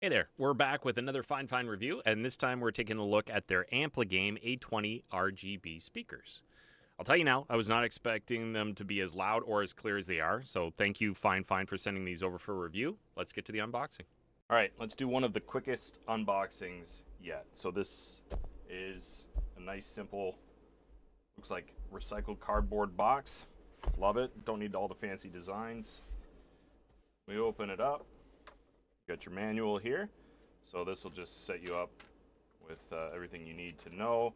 Hey there, we're back with another fine review, and this time we're taking a look at their Ampligame A20 RGB speakers. I'll tell you now, I was not expecting them to be as loud or as clear as they are, so thank you Fine for sending these over for review. Let's get to the unboxing. All right, let's do one of the quickest unboxings yet. So this is a nice, simple, looks like recycled cardboard box. Love it, don't need all the fancy designs. We open it up. Got your manual here, so this will just set you up with everything you need to know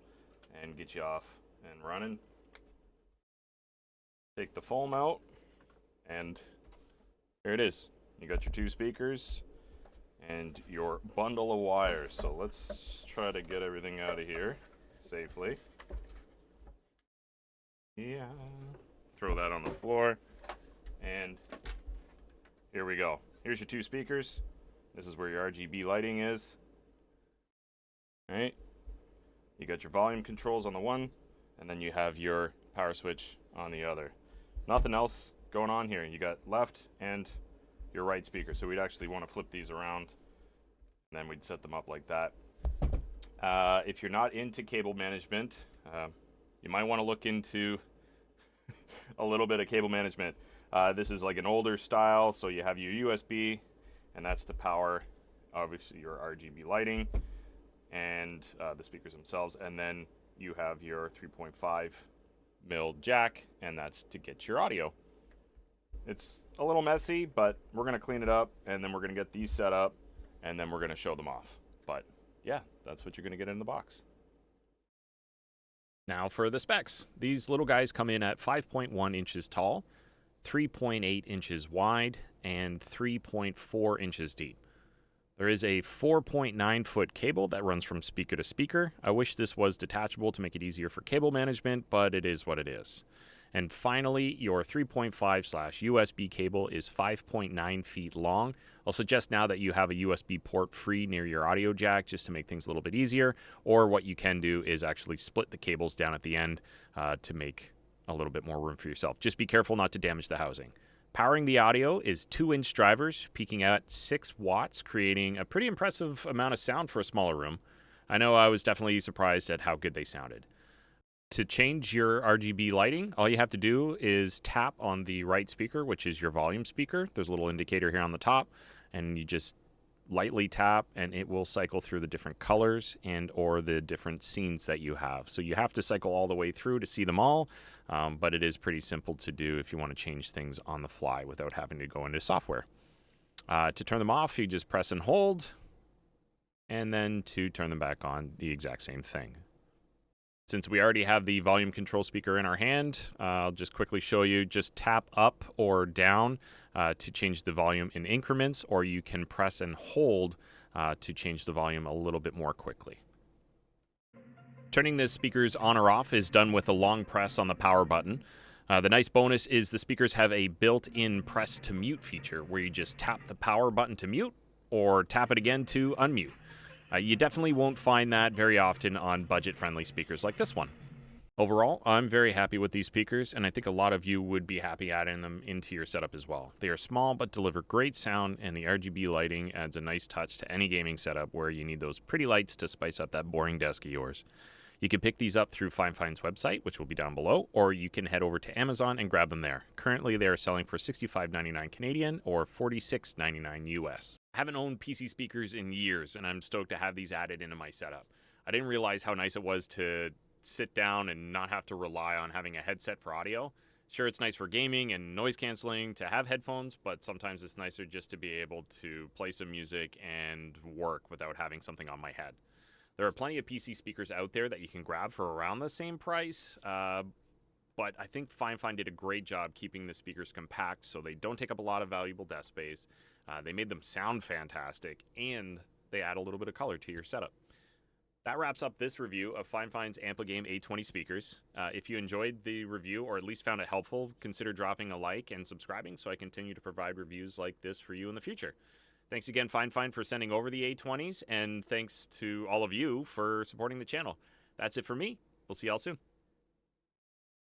and get you off and running. Take the foam out, and here it is. You got your two speakers and your bundle of wires. So let's try to get everything out of here safely. Yeah. Throw that on the floor, and here we go. Here's your two speakers. This is where your RGB lighting is. All right. You got your volume controls on the one, and then you have your power switch on the other. Nothing else going on here. You got left and your right speaker. So we'd actually want to flip these around, and then we'd set them up like that. If you're not into cable management, you might want to look into a little bit of cable management. This is like an older style, so you have your USB, and that's to power, obviously, your RGB lighting and the speakers themselves. And then you have your 3.5 mil jack, and that's to get your audio. It's a little messy, but we're going to clean it up, and then we're going to get these set up, and then we're going to show them off. But yeah, that's what you're going to get in the box. Now for the specs. These little guys come in at 5.1 inches tall, 3.8 inches wide, and 3.4 inches deep. There is a 4.9 foot cable that runs from speaker to speaker. I wish this was detachable to make it easier for cable management, but it is what it is. And finally, your 3.5/USB cable is 5.9 feet long. I'll suggest now that you have a USB port free near your audio jack just to make things a little bit easier, or what you can do is actually split the cables down at the end to make a little bit more room for yourself. Just be careful not to damage the housing. Powering the audio is 2-inch drivers, peaking at 6 watts, creating a pretty impressive amount of sound for a smaller room. I know I was definitely surprised at how good they sounded. To change your RGB lighting, all you have to do is tap on the right speaker, which is your volume speaker. There's a little indicator here on the top, and you just lightly tap, and it will cycle through the different colors and or the different scenes that you have. So you have to cycle all the way through to see them all, but it is pretty simple to do if you want to change things on the fly without having to go into software. To turn them off, you just press and hold, and then to turn them back on, the exact same thing. Since we already have the volume control speaker in our hand, I'll just quickly show you. Just tap up or down to change the volume in increments, or you can press and hold to change the volume a little bit more quickly. Turning the speakers on or off is done with a long press on the power button. The nice bonus is the speakers have a built-in press to mute feature where you just tap the power button to mute or tap it again to unmute. You definitely won't find that very often on budget-friendly speakers like this one. Overall, I'm very happy with these speakers, and I think a lot of you would be happy adding them into your setup as well. They are small but deliver great sound, and the RGB lighting adds a nice touch to any gaming setup where you need those pretty lights to spice up that boring desk of yours. You can pick these up through Fine's website, which will be down below, or you can head over to Amazon and grab them there. Currently, they are selling for $65.99 Canadian or $46.99 US. I haven't owned PC speakers in years, and I'm stoked to have these added into my setup. I didn't realize how nice it was to sit down and not have to rely on having a headset for audio. Sure, it's nice for gaming and noise canceling to have headphones, but sometimes it's nicer just to be able to play some music and work without having something on my head. There are plenty of PC speakers out there that you can grab for around the same price, but I think Fine did a great job keeping the speakers compact so they don't take up a lot of valuable desk space. They made them sound fantastic, and they add a little bit of color to your setup. That wraps up this review of Fine's Ampligame A20 speakers. If you enjoyed the review or at least found it helpful, consider dropping a like and subscribing so I continue to provide reviews like this for you in the future. Thanks again, Fine for sending over the A20s, and thanks to all of you for supporting the channel. That's it for me. We'll see y'all soon.